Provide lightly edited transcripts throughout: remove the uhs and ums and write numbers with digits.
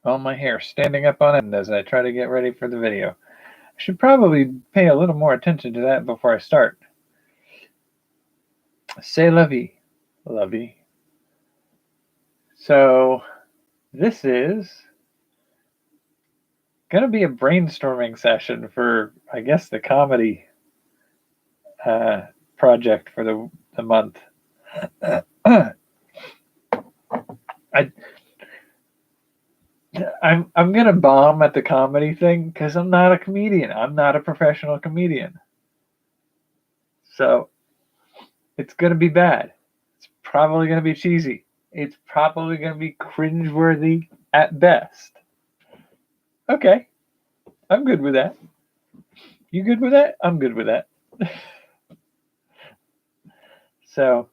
All my hair standing up on end as I try to get ready for the video. I should probably pay a little more attention to that before I start. C'est la vie. Lovey. So, this is going to be a brainstorming session for, I guess, the comedy project for the month. I'm gonna bomb at the comedy thing because I'm not a comedian. I'm not a professional comedian. So it's gonna be bad. It's probably gonna be cheesy. It's probably gonna be cringeworthy at best. Okay. I'm good with that. You good with that? I'm good with that. So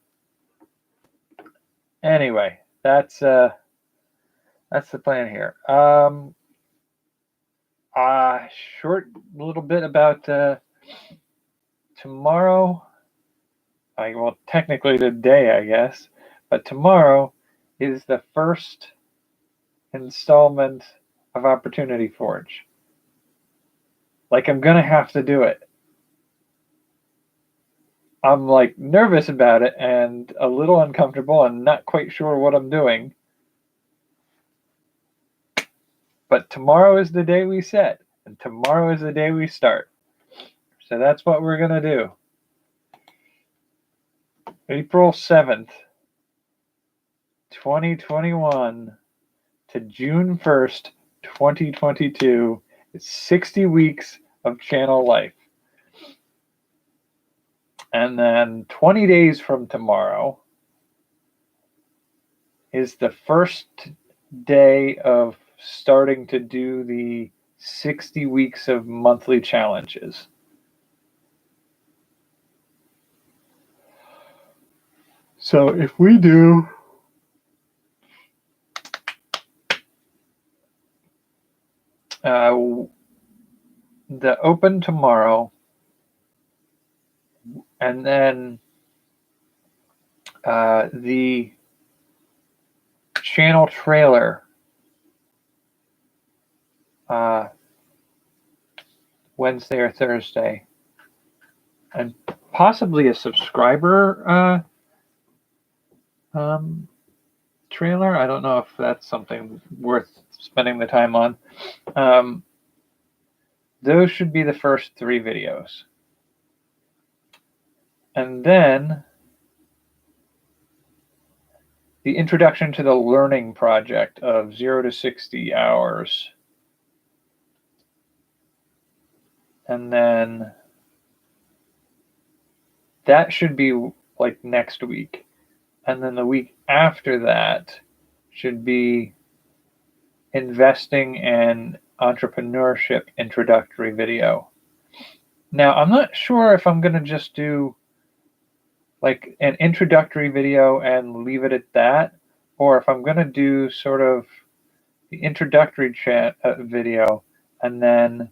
anyway, that's the plan here. Short little bit about tomorrow. Well, technically today, I guess, but tomorrow is the first installment of Opportunity Forge. Like, I'm gonna have to do it. I'm like nervous about it and a little uncomfortable and not quite sure what I'm doing. But tomorrow is the day we set, and tomorrow is the day we start. So that's what we're gonna do. April 7th, 2021 to June 1st, 2022 is 60 weeks of channel life. And then 20 days from tomorrow is the first day of starting to do the 60 weeks of monthly challenges. So if we do the open tomorrow, and then the channel trailer Wednesday or Thursday, and possibly a subscriber trailer. I don't know if that's something worth spending the time on. Those should be the first 3 videos. And then the introduction to the learning project of 0 to 60 hours. And then that should be like next week. And then the week after that should be investing and entrepreneurship introductory video. Now, I'm not sure if I'm going to just do like an introductory video and leave it at that, or if I'm going to do sort of the introductory video and then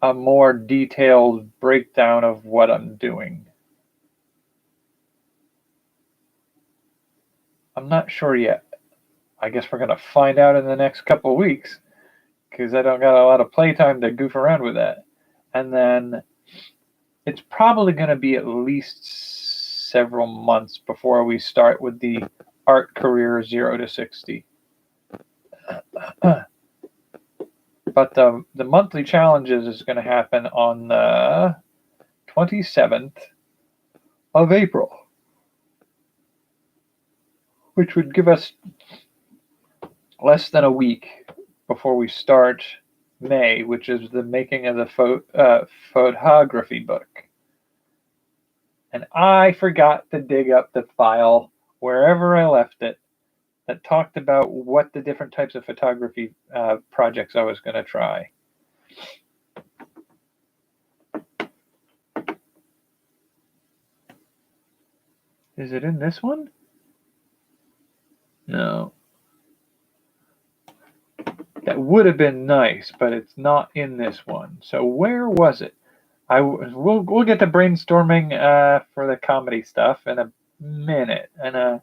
a more detailed breakdown of what I'm doing. I'm not sure yet. I guess we're going to find out in the next couple of weeks because I don't got a lot of playtime to goof around with that. And then it's probably going to be at least several months before we start with the art career 0 to 60. But the monthly challenges is going to happen on the 27th of April, which would give us less than a week before we start May, which is the making of the photography book. And I forgot to dig up the file wherever I left it that talked about what the different types of photography projects I was going to try. Is it in this one? No. That would have been nice, but it's not in this one. So where was it? We'll get to brainstorming for the comedy stuff in a minute, and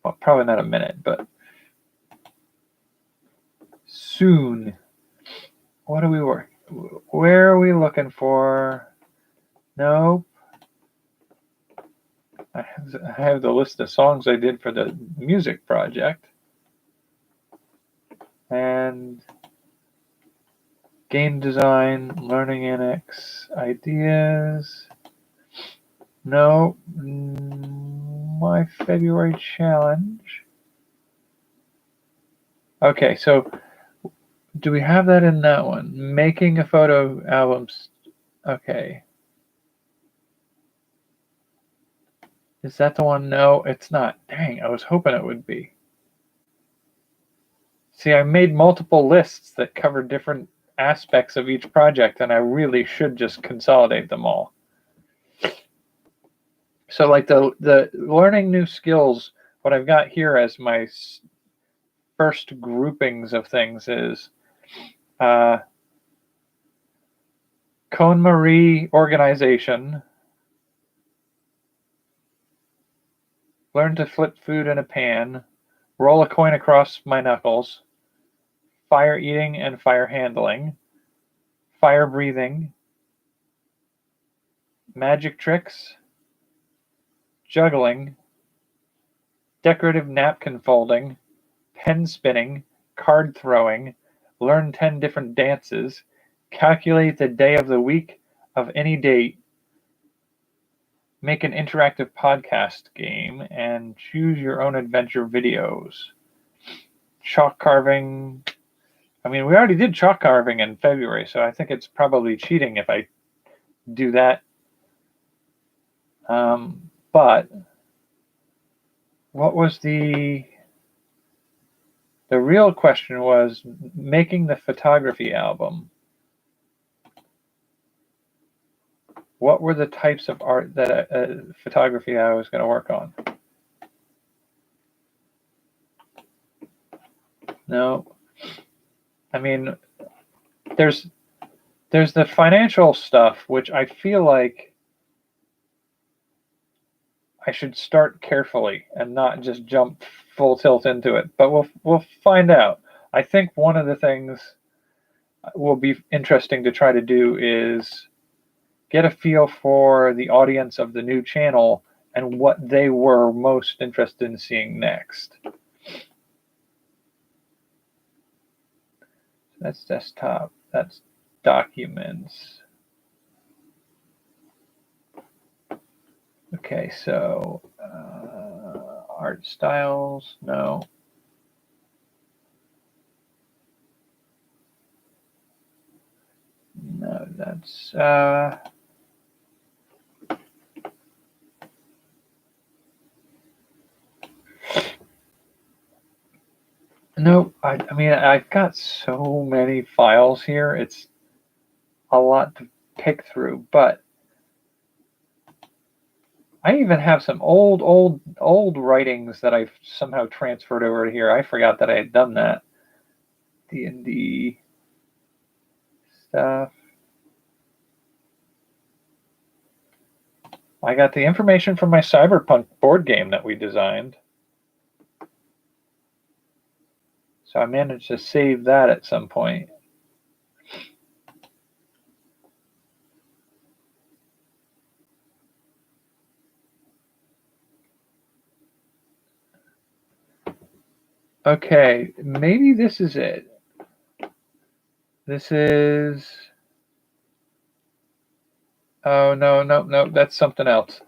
well, probably not a minute, but soon. What are we working? Where are we looking for? Nope. I have the list of songs I did for the music project, and game design, learning annex, ideas. No, my February challenge. Okay, so do we have that in that one? Making a photo album. Okay. Is that the one? No, it's not. Dang, I was hoping it would be. See, I made multiple lists that cover different aspects of each project, and I really should just consolidate them all. So like the learning new skills, what I've got here as my first groupings of things is KonMari organization, learn to flip food in a pan, roll a coin across my knuckles, fire eating and fire handling, fire breathing, magic tricks, juggling, decorative napkin folding, pen spinning, card throwing, learn 10 different dances, calculate the day of the week of any date, make an interactive podcast game, and choose your own adventure videos. Chalk carving. I mean, we already did chalk carving in February, so I think it's probably cheating if I do that. But what was the real question was making the photography album. What were the types of art that photography I was going to work on? No. I mean, there's the financial stuff, which I feel like I should start carefully and not just jump full tilt into it. But we'll find out. I think one of the things will be interesting to try to do is get a feel for the audience of the new channel and what they were most interested in seeing next. That's desktop. That's documents. Okay, so art styles, no. No, that's no, I mean, I've got so many files here. It's a lot to pick through, but I even have some old writings that I've somehow transferred over to here. I forgot that I had done that. D&D stuff. I got the information from my Cyberpunk board game that we designed. So I managed to save that at some point. Okay, maybe this is it. This is... Oh, no, that's something else.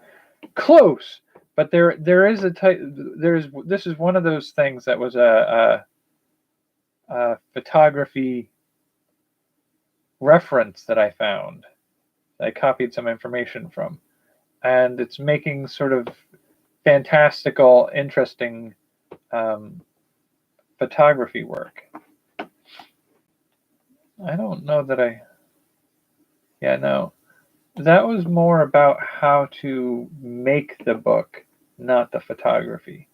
Close! But there is a type... This is one of those things that was a photography reference that I found. I copied some information from. And it's making sort of fantastical, interesting photography work. I don't know that I... Yeah, no. That was more about how to make the book, not the photography.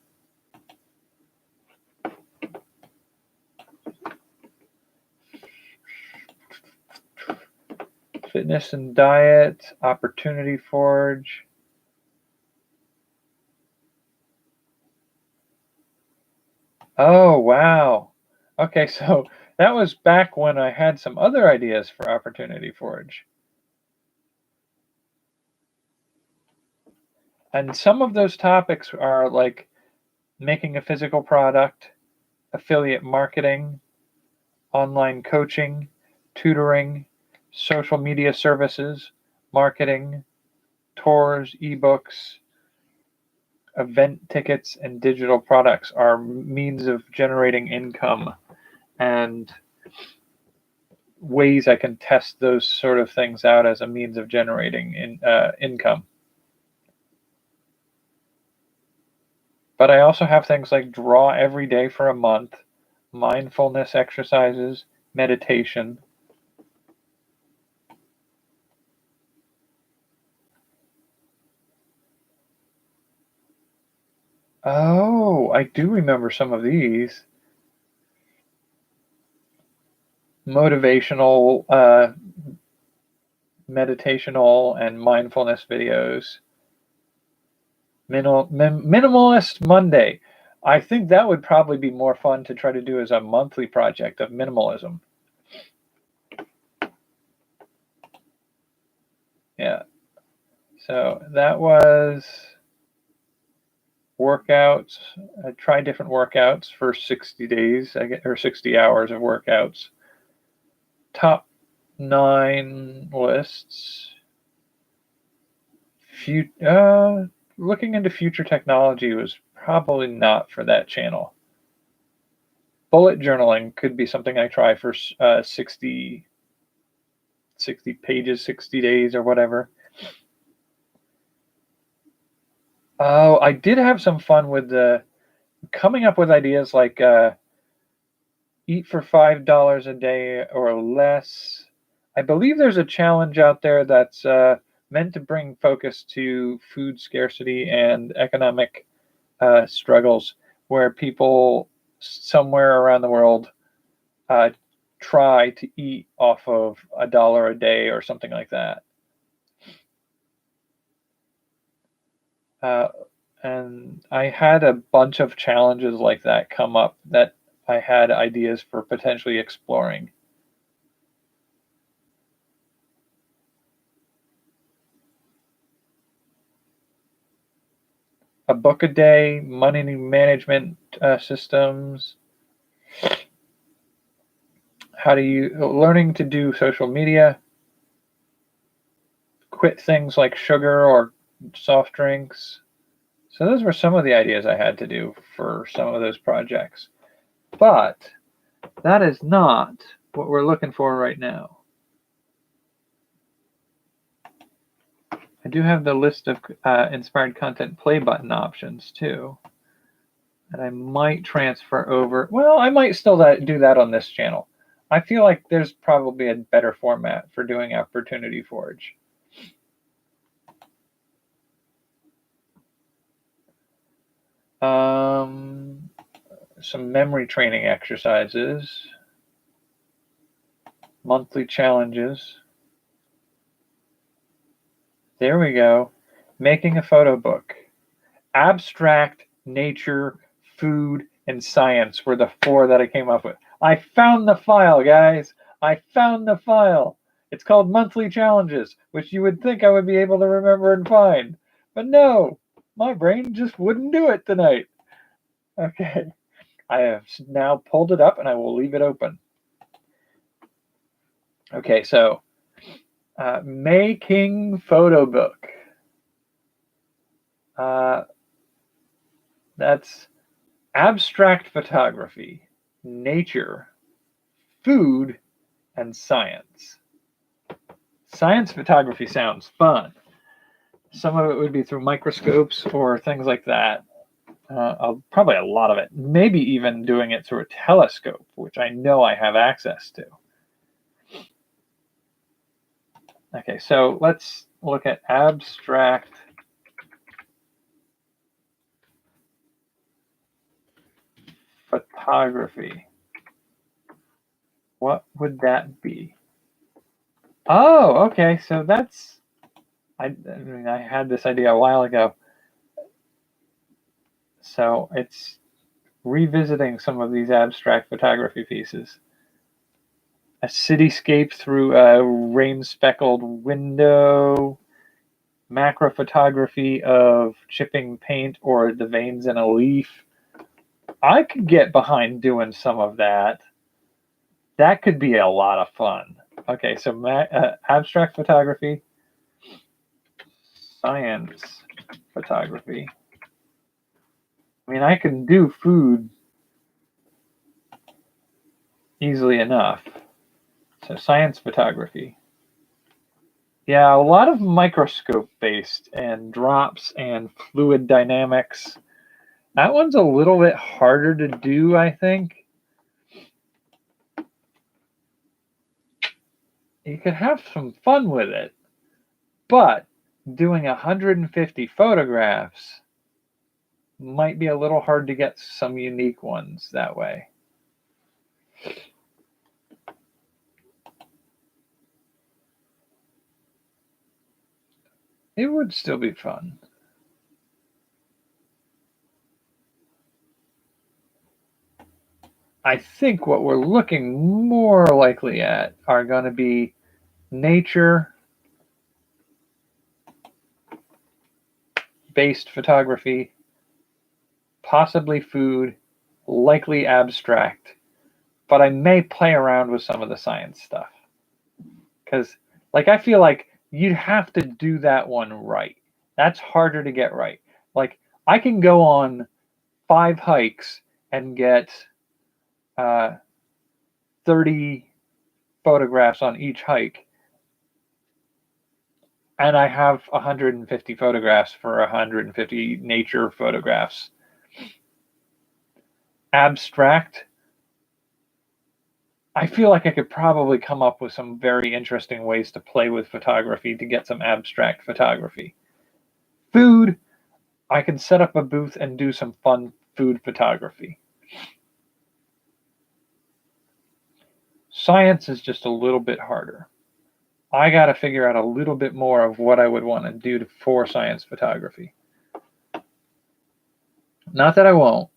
Fitness and diet, Opportunity Forge. Oh, wow. Okay, so that was back when I had some other ideas for Opportunity Forge. And some of those topics are like making a physical product, affiliate marketing, online coaching, tutoring, social media services, marketing, tours, ebooks, event tickets, and digital products are means of generating income and ways I can test those sort of things out as a means of generating income. But I also have things like draw every day for a month, mindfulness exercises, meditation. Oh, I do remember some of these. Motivational, meditational, and mindfulness videos. Minimalist Monday. I think that would probably be more fun to try to do as a monthly project of minimalism. Yeah. So that was workouts. I tried different workouts for 60 days, or 60 hours of workouts. Top 9 lists. Looking into future technology was probably not for that channel. Bullet journaling could be something I try for 60 pages, 60 days, or whatever. Oh, I did have some fun with coming up with ideas like eat for $5 a day or less. I believe there's a challenge out there that's meant to bring focus to food scarcity and economic struggles, where people somewhere around the world try to eat off of $1 a day or something like that. And I had a bunch of challenges like that come up that I had ideas for potentially exploring. A book a day, money management systems, learning to do social media, quit things like sugar or soft drinks. So those were some of the ideas I had to do for some of those projects. But that is not what we're looking for right now. I do have the list of inspired content play button options too. And I might transfer over. Well, I might still do that on this channel. I feel like there's probably a better format for doing Opportunity Forge. Some memory training exercises, monthly challenges. There we go. Making a photo book. Abstract, nature, food, and science were the 4 that I came up with. I found the file, guys. I found the file. It's called Monthly Challenges, which you would think I would be able to remember and find. But no, my brain just wouldn't do it tonight. Okay. I have now pulled it up and I will leave it open. Okay, so making photo book. That's abstract photography, nature, food, and science. Science photography sounds fun. Some of it would be through microscopes or things like that. Probably a lot of it. Maybe even doing it through a telescope, which I know I have access to. Okay, so let's look at abstract photography. What would that be? Oh, okay. So that's, I mean, I had this idea a while ago. So it's revisiting some of these abstract photography pieces. A cityscape through a rain-speckled window, macro photography of chipping paint or the veins in a leaf. I could get behind doing some of that. That could be a lot of fun. Okay, so abstract photography, science photography. I mean, I can do food easily enough. So science photography. Yeah, a lot of microscope based and drops and fluid dynamics. That one's a little bit harder to do, I think. You could have some fun with it, but doing 150 photographs might be a little hard to get some unique ones that way. It would still be fun. I think what we're looking more likely at are going to be nature based photography, possibly food, likely abstract, but I may play around with some of the science stuff. Because, like, I feel like you'd have to do that one right. That's harder to get right. Like, I can go on 5 hikes and get 30 photographs on each hike, and I have 150 photographs for 150 nature photographs. Abstract, I feel like I could probably come up with some very interesting ways to play with photography to get some abstract photography. Food, I can set up a booth and do some fun food photography. Science is just a little bit harder. I got to figure out a little bit more of what I would want to do for science photography. Not that I won't,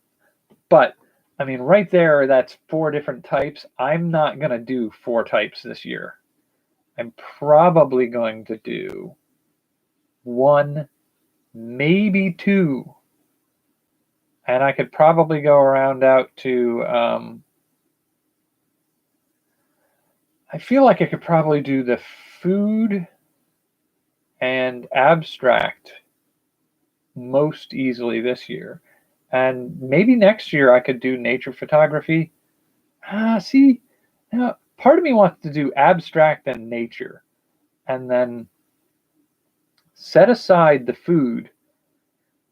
but I mean, right there, that's 4 different types. I'm not going to do 4 types this year. I'm probably going to do 1, maybe 2. And I could probably go around out to, I feel like I could probably do the food and abstract most easily this year. And maybe next year I could do nature photography. See, now part of me wants to do abstract and nature, and then set aside the food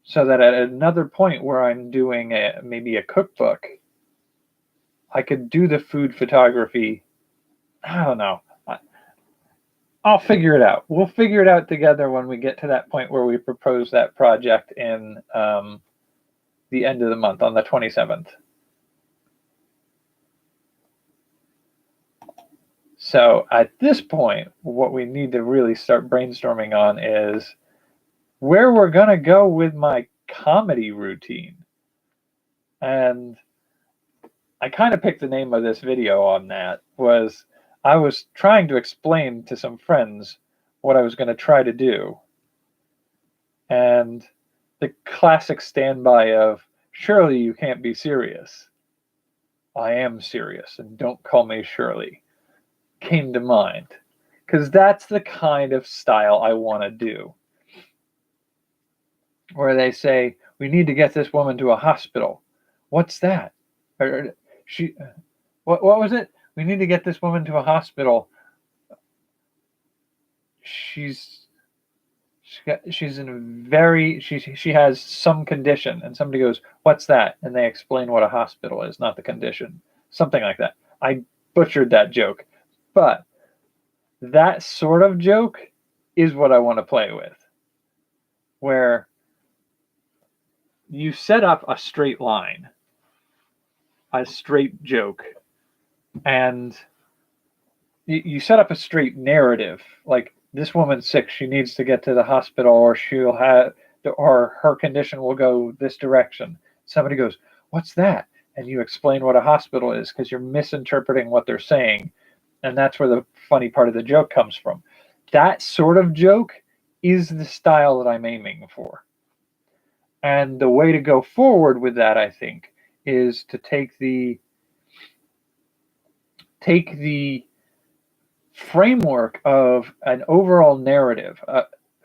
so that at another point where I'm doing maybe a cookbook, I could do the food photography. I don't know. I'll figure it out. We'll figure it out together when we get to that point where we propose that project in the end of the month on the 27th. So at this point, what we need to really start brainstorming on is where we're going to go with my comedy routine. And I kind of picked the name of this video on that. Was I was trying to explain to some friends what I was going to try to do. And the classic standby of, surely you can't be serious. I am serious, and don't call me Shirley, came to mind. Because that's the kind of style I want to do. Where they say, we need to get this woman to a hospital. What's that? Or what was it? We need to get this woman to a hospital. She's in a very, she has some condition, and somebody goes, what's that? And they explain what a hospital is, not the condition. Something like that. I butchered that joke. But that sort of joke is what I want to play with. Where you set up a straight line, a straight joke, and you set up a straight narrative, like this woman's sick, she needs to get to the hospital, or she'll have, or her condition will go this direction. Somebody goes, "What's that?" And you explain what a hospital is because you're misinterpreting what they're saying, and that's where the funny part of the joke comes from. That sort of joke is the style that I'm aiming for. And the way to go forward with that, I think, is to take the framework of an overall narrative,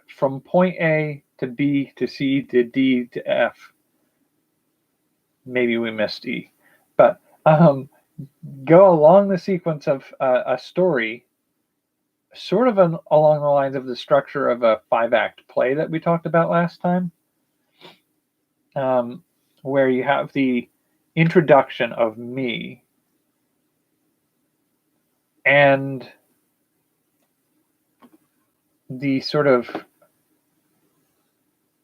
from point A to B to C to D to F. Maybe we missed E, but go along the sequence of a story, sort of along the lines of the structure of a 5-act play that we talked about last time, where you have the introduction of me and the sort of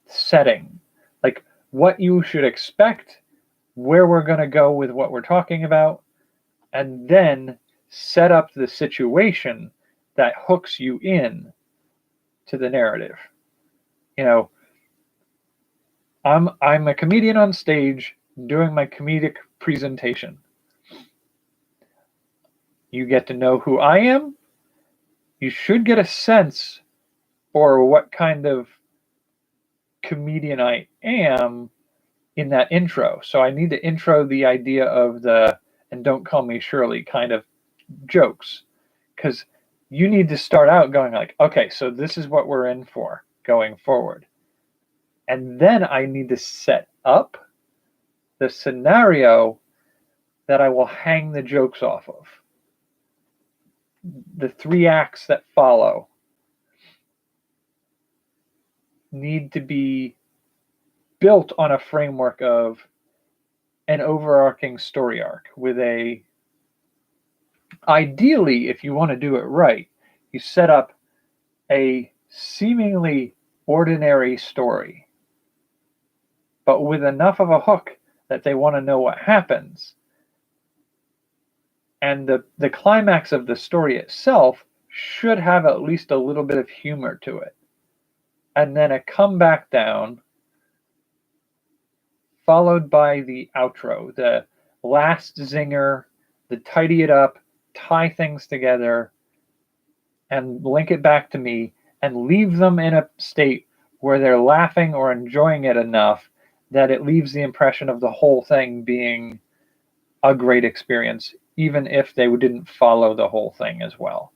setting, like what you should expect, where we're going to go with what we're talking about, and then set up the situation that hooks you in to the narrative. You know, I'm a comedian on stage doing my comedic presentation. You get to know who I am. You should get a sense for what kind of comedian I am in that intro. So I need to intro the idea of the "and don't call me Shirley" kind of jokes, because you need to start out going like, okay, so this is what we're in for going forward. And then I need to set up the scenario that I will hang the jokes off of. The 3 acts that follow need to be built on a framework of an overarching story arc with a, ideally, if you want to do it right, you set up a seemingly ordinary story, but with enough of a hook that they want to know what happens. And the climax of the story itself should have at least a little bit of humor to it. And then a comeback down, followed by the outro, the last zinger, the tidy it up, tie things together, and link it back to me, and leave them in a state where they're laughing or enjoying it enough that it leaves the impression of the whole thing being a great experience, even if they didn't follow the whole thing as well.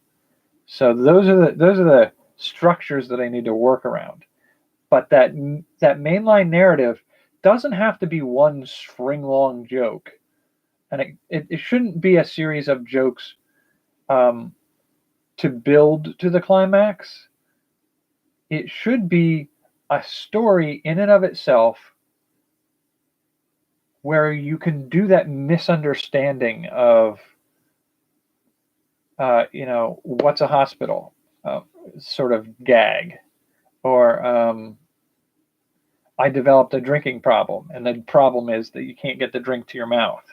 So those are the structures that I need to work around. But that mainline narrative doesn't have to be one string-long joke, and it shouldn't be a series of jokes to build to the climax. It should be a story in and of itself where you can do that misunderstanding of, what's a hospital, sort of gag, or I developed a drinking problem, and the problem is that you can't get the drink to your mouth.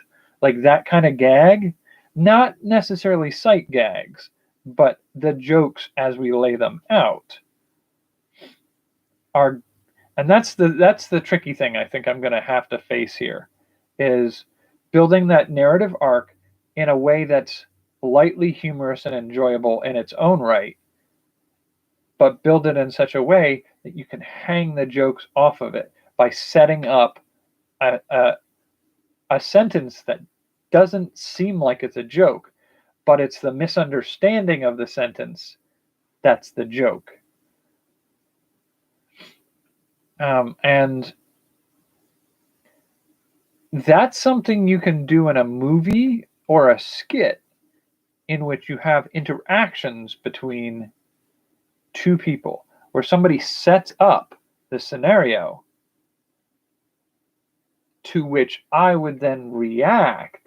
Like that kind of gag, not necessarily sight gags, but the jokes as we lay them out are, and that's the tricky thing I think I'm going to have to face here, is building that narrative arc in a way that's lightly humorous and enjoyable in its own right, but build it in such a way that you can hang the jokes off of it by setting up a sentence that doesn't seem like it's a joke, but it's the misunderstanding of the sentence that's the joke. And that's something you can do in a movie or a skit in which you have interactions between 2 people, where somebody sets up the scenario to which I would then react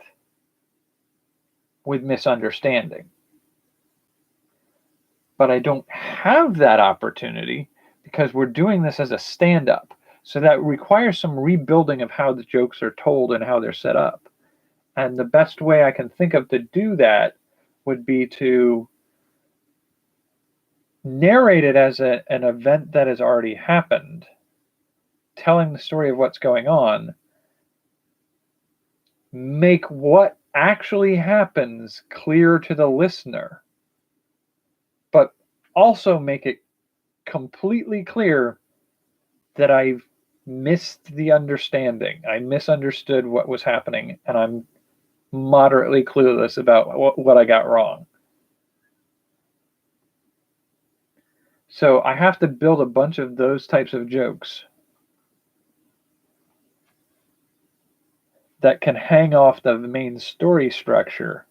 with misunderstanding. But I don't have that opportunity because we're doing this as a stand-up. So that requires some rebuilding of how the jokes are told and how they're set up. And the best way I can think of to do that would be to narrate it as an event that has already happened, telling the story of what's going on, make what actually happens clear to the listener, but also make it completely clear that I've missed the understanding. I misunderstood what was happening, and I'm moderately clueless about what I got wrong. So I have to build a bunch of those types of jokes that can hang off the main story structure.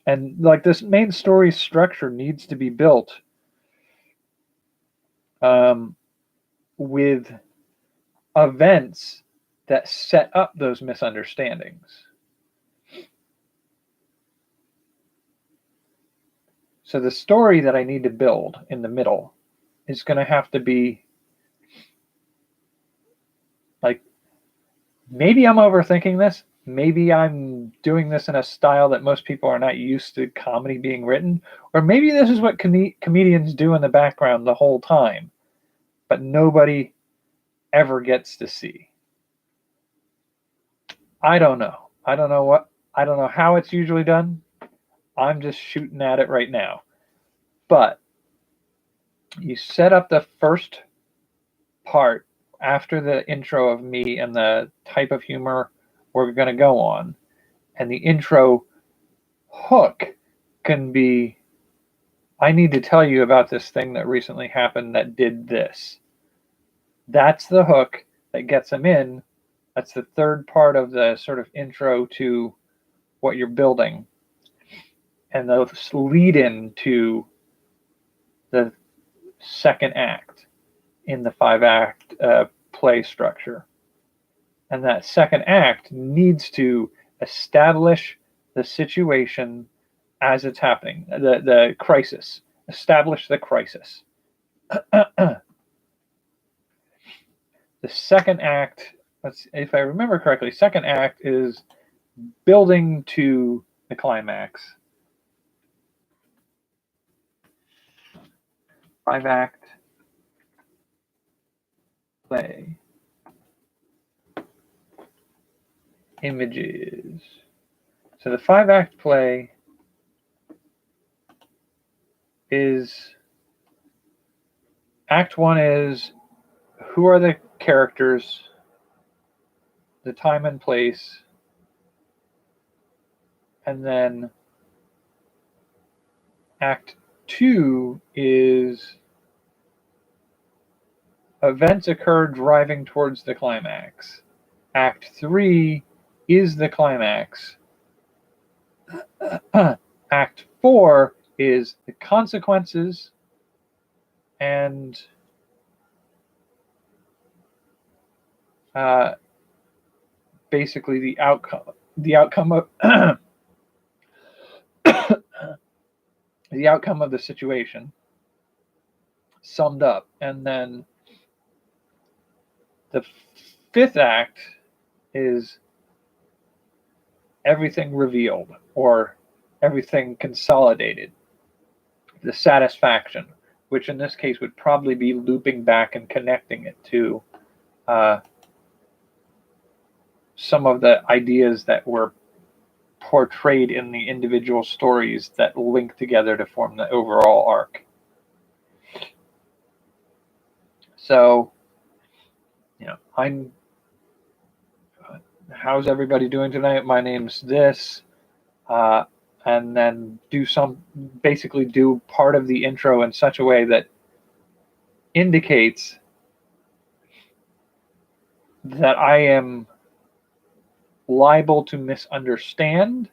And like this main story structure needs to be built with events that set up those misunderstandings. So the story that I need to build in the middle is going to have to be like, maybe I'm overthinking this. Maybe I'm doing this in a style that most people are not used to comedy being written. Or maybe this is what comedians do in the background the whole time, but nobody ever gets to see. I don't know. I don't know how it's usually done. I'm just shooting at it right now. But you set up the first part after the intro of me and the type of humor we're going to go on. And the intro hook can be, I need to tell you about this thing that recently happened that did this. That's the hook that gets them in. That's the third part of the sort of intro to what you're building. And those lead into the second act in the 5-act play structure. And that second act needs to establish the situation as it's happening, the crisis, establish the crisis. The second act, if I remember correctly, second act is building to the climax. 5-act play. Images. So the 5-act play is, act 1 is, who are the characters, the time and place, and then act 2 is events occur driving towards the climax. Act 3 is the climax. Act 4 is the consequences and basically the outcome of the outcome of the situation summed up. And then the 5th act is everything revealed, or everything consolidated, the satisfaction, which in this case would probably be looping back and connecting it to some of the ideas that were portrayed in the individual stories that link together to form the overall arc. So, how's everybody doing tonight? My name's this. And then basically do part of the intro in such a way that indicates that I am liable to misunderstand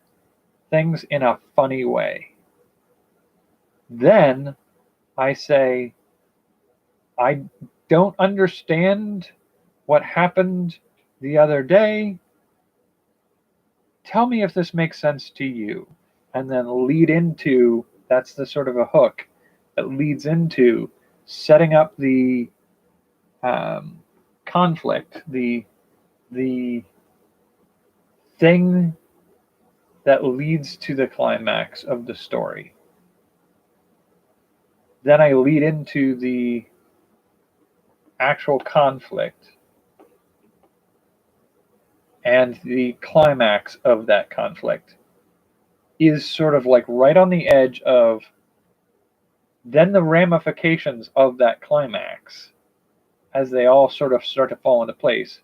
things in a funny way. Then I say, I don't understand what happened the other day. Tell me if this makes sense to you. And then lead into, that's the sort of a hook that leads into setting up the conflict, the thing that leads to the climax of the story. then I lead into the actual conflict and the climax of that conflict is sort of like right on the edge of then the ramifications of that climax as they all sort of start to fall into place.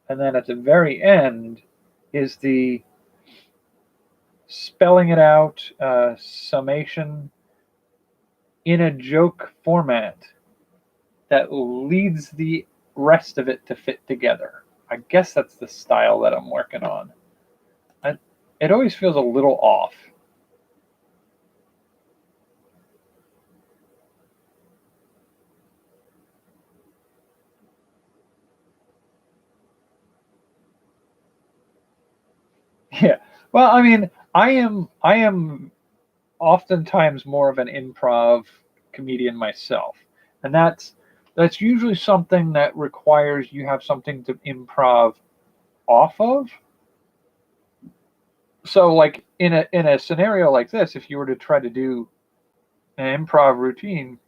And then at the very end is the spelling it out summation in a joke format that leads the rest of it to fit together. I guess that's the style that I'm working on. It always feels a little off. Yeah. Well, I mean, I am oftentimes more of an improv comedian myself. And that's usually something that requires you have something to improv off of. So like in a scenario like this, if you were to try to do an improv routine,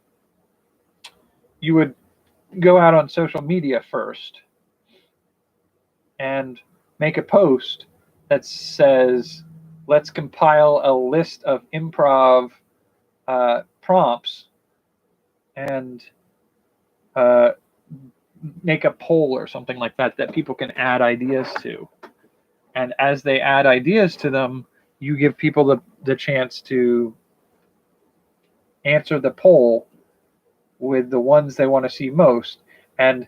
you would go out on social media first and make a post that says, let's compile a list of improv prompts and uh, make a poll or something like that that people can add ideas to. And as they add ideas to them, you give people the chance to answer the poll with the ones they want to see most. And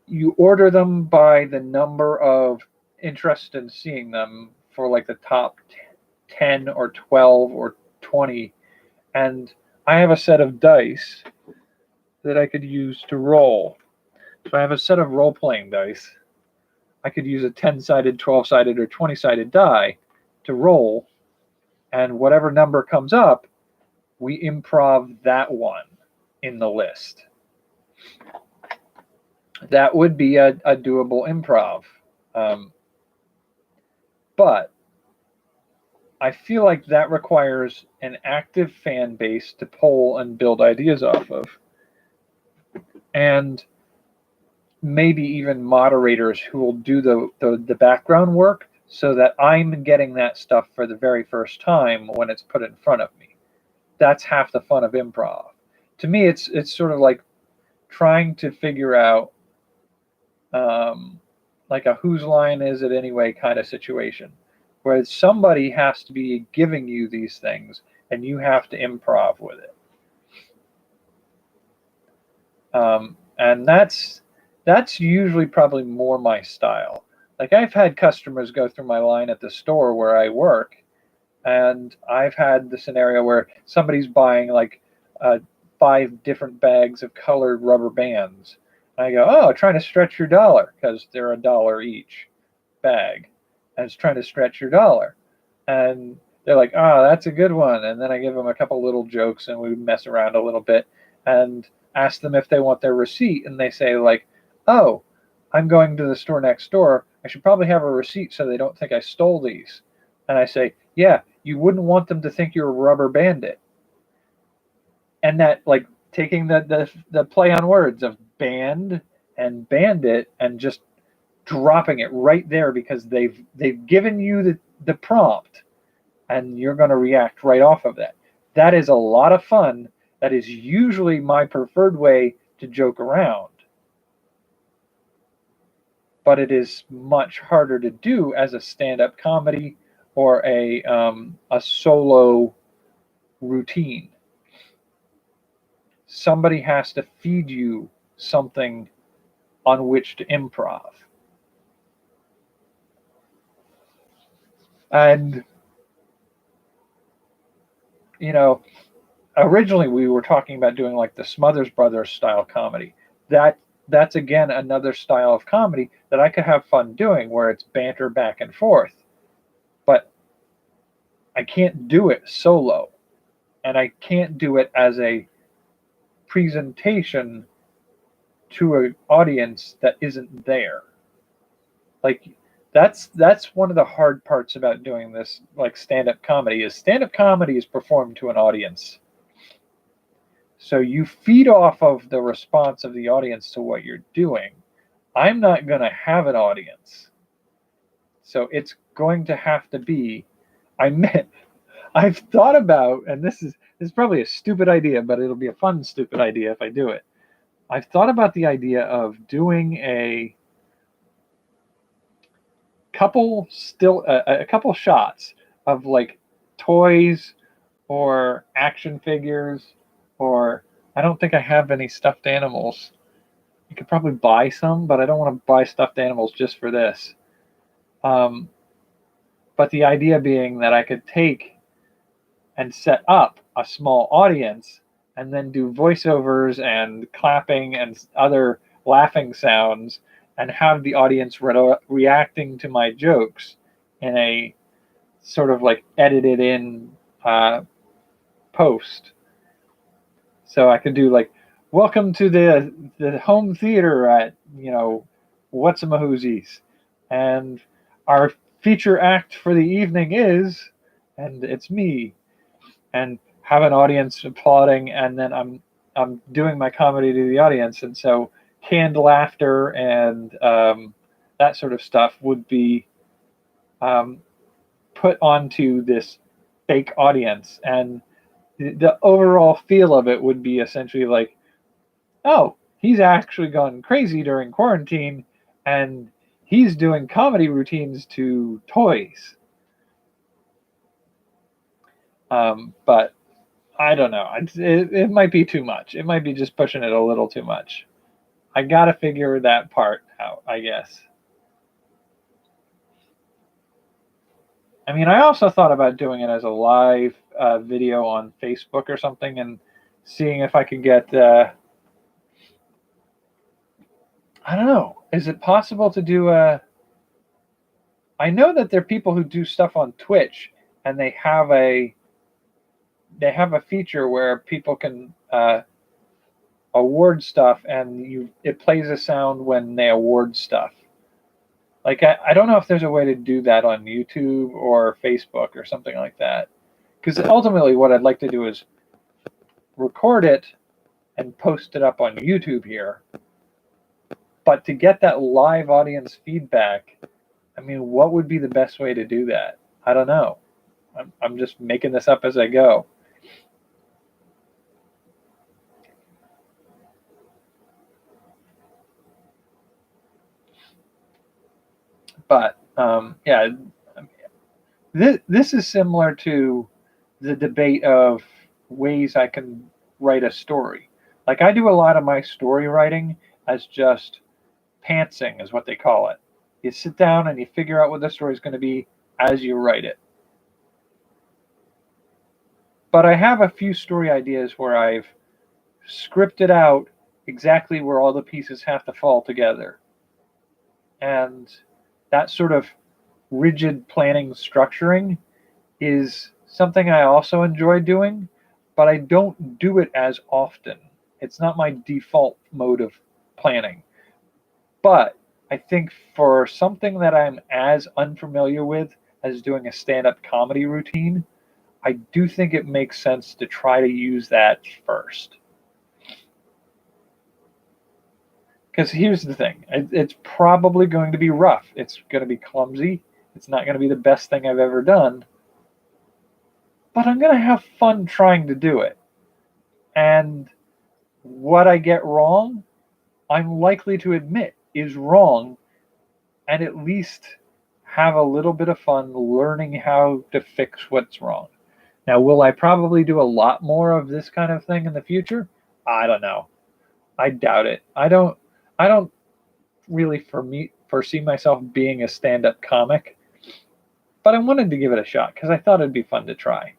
you order them by the number of interest in seeing them for like the top 10 or 12 or 20. And I have a set of dice that I could use to roll. So I have a set of role-playing dice. I could use a 10-sided, 12-sided, or 20-sided die to roll, and whatever number comes up, we improv that one in the list. That would be a doable improv. But I feel like that requires an active fan base to poll and build ideas off of. And maybe even moderators who will do the background work so that I'm getting that stuff for the very first time when it's put in front of me. That's half the fun of improv. To me, it's sort of like trying to figure out like a whose line is it anyway kind of situation, where somebody has to be giving you these things and you have to improv with it. And that's usually probably more my style. Like I've had customers go through my line at the store where I work, and I've had the scenario where somebody's buying like 5 different bags of colored rubber bands. And I go, oh, trying to stretch your dollar, because they're $1 each bag, and it's trying to stretch your dollar. And they're like, oh, that's a good one. And then I give them a couple little jokes, and we mess around a little bit, and ask them if they want their receipt, and they say like, oh, I'm going to the store next door. I should probably have a receipt so they don't think I stole these. And I say, yeah, you wouldn't want them to think you're a rubber bandit. And that, like, taking the play on words of band and bandit and just dropping it right there because they've given you the prompt and you're going to react right off of that. That is a lot of fun. That is usually my preferred way to joke around. But it is much harder to do as a stand-up comedy or a solo routine. Somebody has to feed you something on which to improv. And, you know, originally we were talking about doing like the Smothers Brothers style comedy. That's again another style of comedy that I could have fun doing, where it's banter back and forth. But I can't do it solo, and I can't do it as a presentation to an audience that isn't there. Like that's one of the hard parts about doing this, like stand-up comedy is performed to an audience. So you feed off of the response of the audience to what you're doing. I'm not going to have an audience. So it's going to have to be, I've thought about, and this is probably a stupid idea, but it'll be a fun stupid idea if I do it. I've thought about the idea of doing a couple shots of like toys or action figures, or I don't think I have any stuffed animals. You could probably buy some, but I don't want to buy stuffed animals just for this. But the idea being that I could take and set up a small audience and then do voiceovers and clapping and other laughing sounds and have the audience reacting to my jokes in a sort of like edited in post. So I could do like, welcome to the home theater at, What's-A-Mahoozies. And our feature act for the evening is, and it's me. And have an audience applauding, and then I'm doing my comedy to the audience. And so canned laughter and that sort of stuff would be put onto this fake audience. And the overall feel of it would be essentially like, oh, he's actually gone crazy during quarantine and he's doing comedy routines to toys. But I don't know. It might be too much. It might be just pushing it a little too much. I got to figure that part out, I guess. I mean, I also thought about doing it as a live video on Facebook or something and seeing if I could get, I don't know, is it possible to do I know that there are people who do stuff on Twitch and they have a feature where people can award stuff and it plays a sound when they award stuff. Like, I don't know if there's a way to do that on YouTube or Facebook or something like that. Because ultimately what I'd like to do is record it and post it up on YouTube here. But to get that live audience feedback, I mean, what would be the best way to do that? I don't know. I'm just making this up as I go. But yeah, this is similar to the debate of ways I can write a story. Like, I do a lot of my story writing as just pantsing, is what they call it. You sit down and you figure out what the story is going to be as you write it. But I have a few story ideas where I've scripted out exactly where all the pieces have to fall together. And that sort of rigid planning structuring is something I also enjoy doing, but I don't do it as often. It's not my default mode of planning. But I think for something that I'm as unfamiliar with as doing a stand-up comedy routine, I do think it makes sense to try to use that first. Because here's the thing, it's probably going to be rough. It's going to be clumsy. It's not going to be the best thing I've ever done. But I'm going to have fun trying to do it. And what I get wrong, I'm likely to admit is wrong, and at least have a little bit of fun learning how to fix what's wrong. Now, will I probably do a lot more of this kind of thing in the future? I don't know. I doubt it. I don't really foresee myself being a stand-up comic, but I wanted to give it a shot because I thought it'd be fun to try.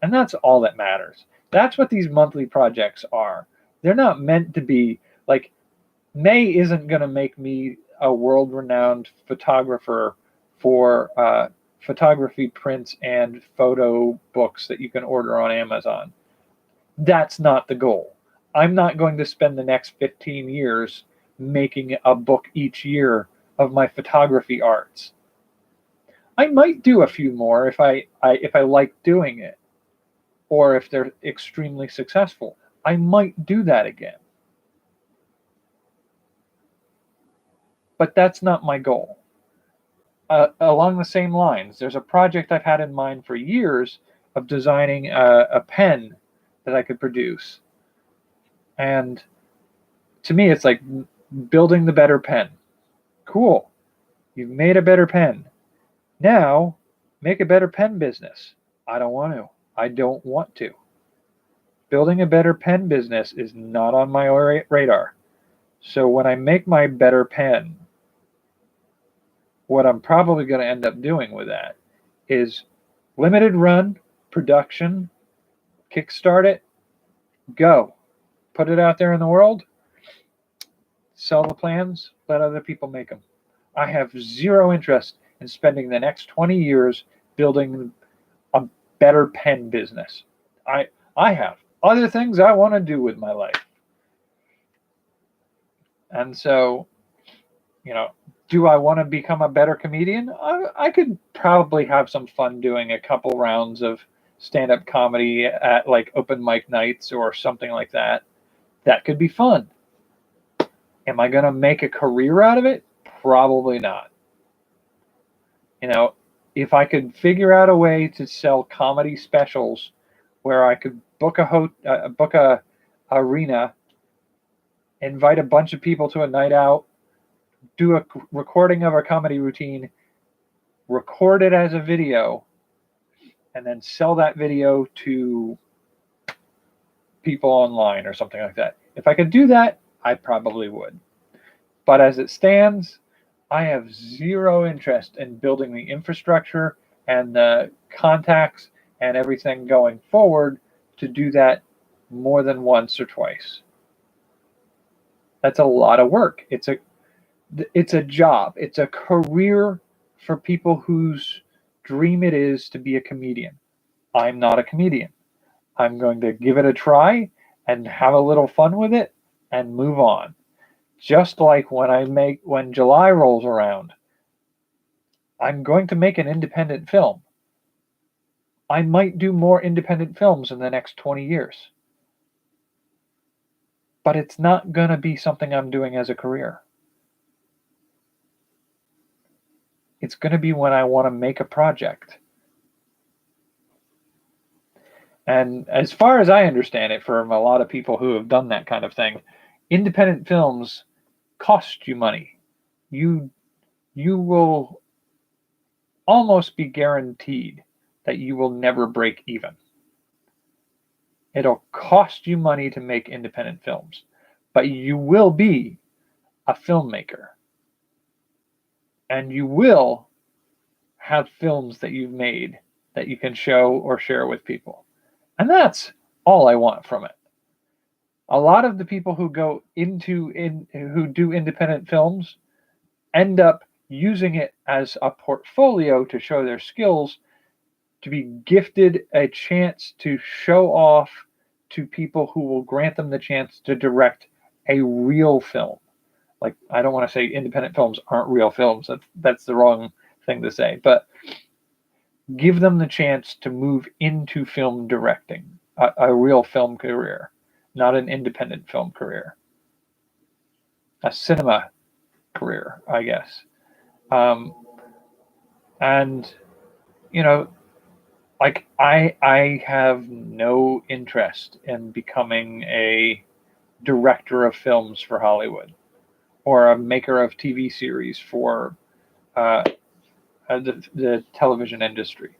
And that's all that matters. That's what these monthly projects are. They're not meant to be like, May isn't going to make me a world-renowned photographer for photography prints and photo books that you can order on Amazon. That's not the goal. I'm not going to spend the next 15 years making a book each year of my photography arts. I might do a few more if I like doing it, or if they're extremely successful. I might do that again. But that's not my goal. Along the same lines, there's a project I've had in mind for years of designing a pen that I could produce. And to me, it's like building the better pen. Cool. You've made a better pen. Now, make a better pen business. I don't want to. I don't want to. Building a better pen business is not on my radar. So when I make my better pen, what I'm probably going to end up doing with that is limited run, production, kickstart it, go. Put it out there in the world, sell the plans, let other people make them. I have zero interest in spending the next 20 years building a better pen business. I have other things I want to do with my life. And so, do I want to become a better comedian? I could probably have some fun doing a couple rounds of stand-up comedy at like open mic nights or something like that. That could be fun. Am I going to make a career out of it? Probably not. If I could figure out a way to sell comedy specials where I could book a arena, invite a bunch of people to a night out, do a recording of a comedy routine, record it as a video, and then sell that video to people online or something like that. If I could do that, I probably would. But as it stands, I have zero interest in building the infrastructure and the contacts and everything going forward to do that more than once or twice. That's a lot of work. It's a job. It's a career for people whose dream it is to be a comedian. I'm not a comedian. I'm going to give it a try and have a little fun with it and move on. Just like when July rolls around, I'm going to make an independent film. I might do more independent films in the next 20 years. But it's not going to be something I'm doing as a career. It's going to be when I want to make a project. And as far as I understand it, from a lot of people who have done that kind of thing, independent films cost you money. You will almost be guaranteed that you will never break even. It'll cost you money to make independent films, but you will be a filmmaker. And you will have films that you've made that you can show or share with people. And that's all I want from it. A lot of the people who who do independent films end up using it as a portfolio to show their skills, to be gifted a chance to show off to people who will grant them the chance to direct a real film. Like, I don't want to say independent films aren't real films. That's the wrong thing to say. But give them the chance to move into film directing, a real film career, not an independent film career, a cinema career, I guess. And like I have no interest in becoming a director of films for Hollywood or a maker of TV series for the television industry.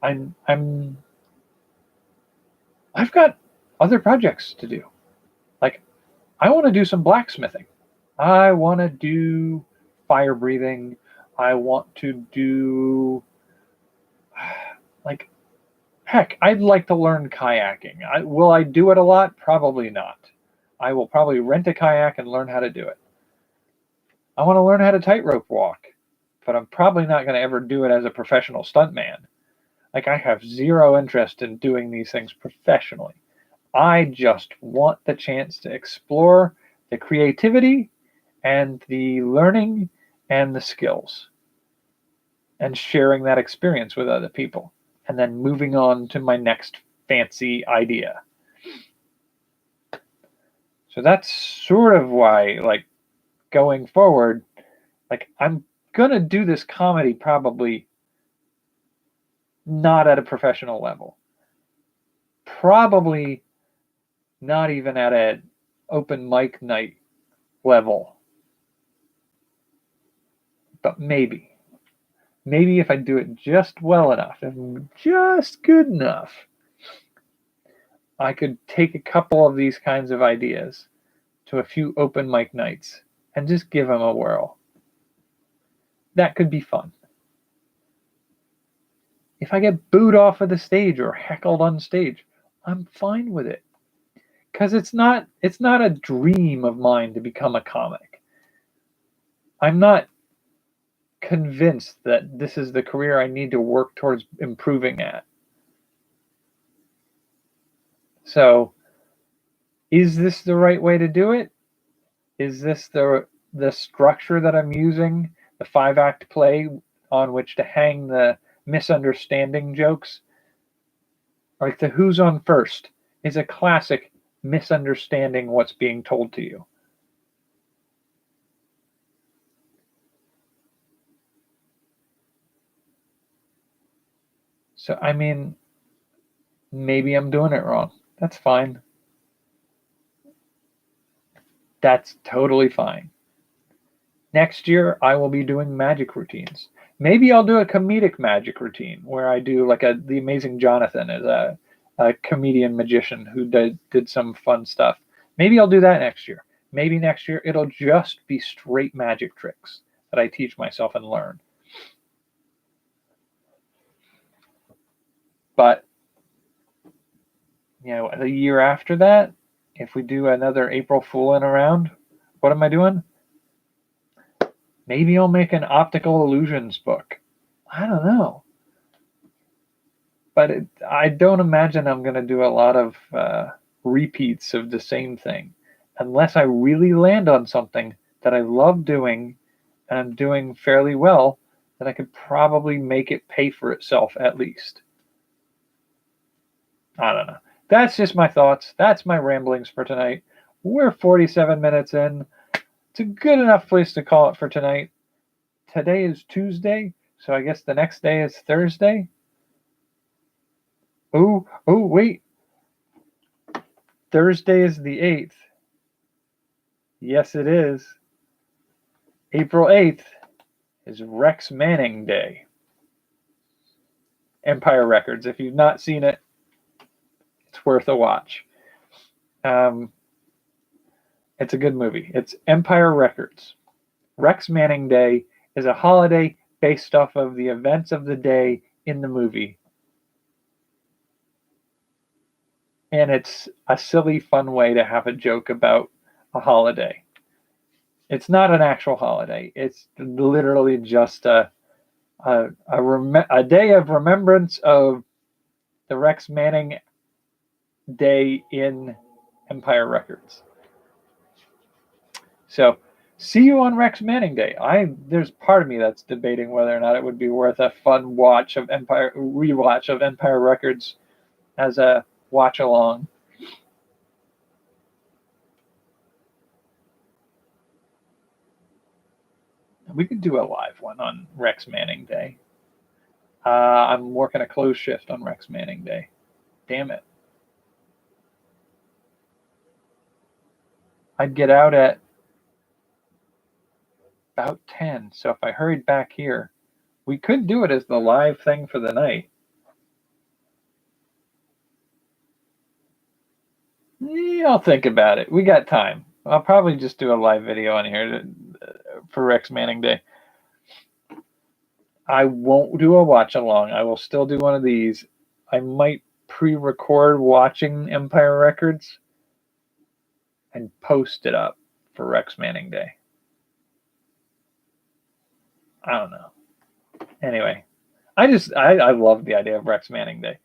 I've got other projects to do. Like, I want to do some blacksmithing. I want to do fire breathing. I want to do, like, heck, I'd like to learn kayaking. Will I do it a lot? Probably not. I will probably rent a kayak and learn how to do it. I want to learn how to tightrope walk, but I'm probably not going to ever do it as a professional stuntman. Like, I have zero interest in doing these things professionally. I just want the chance to explore the creativity and the learning and the skills and sharing that experience with other people and then moving on to my next fancy idea. So that's sort of why, like, going forward, like, I'm gonna do this comedy probably not at a professional level. Probably not even at an open mic night level. But maybe. Maybe if I do it just well enough, and just good enough, I could take a couple of these kinds of ideas to a few open mic nights and just give them a whirl. That could be fun. If I get booed off of the stage or heckled on stage, I'm fine with it. Because it's not a dream of mine to become a comic. I'm not convinced that this is the career I need to work towards improving at. So, is this the right way to do it? Is this the structure that I'm using, the 5-act play on which to hang the misunderstanding jokes? Like the Who's on First is a classic misunderstanding what's being told to you. So, I mean, maybe I'm doing it wrong. That's fine. That's totally fine. Next year, I will be doing magic routines. Maybe I'll do a comedic magic routine where I do like The Amazing Jonathan is a comedian magician who did some fun stuff. Maybe I'll do that next year. Maybe next year it'll just be straight magic tricks that I teach myself and learn. But, you know, the year after that, if we do another April Foolin' around, what am I doing? Maybe I'll make an optical illusions book. I don't know. But I don't imagine I'm going to do a lot of repeats of the same thing unless I really land on something that I love doing and I'm doing fairly well, then I could probably make it pay for itself at least. I don't know. That's just my thoughts. That's my ramblings for tonight. We're 47 minutes in. It's a good enough place to call it for tonight. Today is Tuesday, so I guess the next day is Thursday. Oh, wait. Thursday is the 8th. Yes, it is. April 8th is Rex Manning Day. Empire Records. If you've not seen it, it's worth a watch. It's a good movie. It's Empire Records. Rex Manning Day is a holiday based off of the events of the day in the movie. And it's a silly, fun way to have a joke about a holiday. It's not an actual holiday. It's literally just a day of remembrance of the Rex Manning Day in Empire Records. So, see you on Rex Manning Day. There's part of me that's debating whether or not it would be worth a fun rewatch of Empire Records as a watch along. We could do a live one on Rex Manning Day. I'm working a closed shift on Rex Manning Day. Damn it. I'd get out at about 10. So if I hurried back here, we could do it as the live thing for the night. Yeah, I'll think about it. We got time. I'll probably just do a live video on here for Rex Manning Day. I won't do a watch along. I will still do one of these. I might pre-record watching Empire Records and post it up for Rex Manning Day. I don't know. Anyway, I love the idea of Rex Manning Day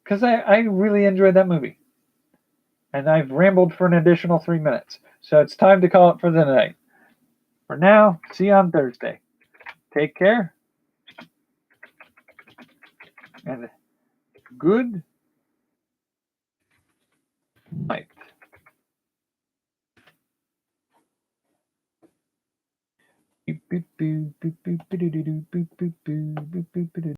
because I really enjoyed that movie. And I've rambled for an additional 3 minutes. So it's time to call it for the night. For now, see you on Thursday. Take care. And good night. boop, boop, boop, boop, boop, boop, boop, boop, boop, boop, boop, boop, boop.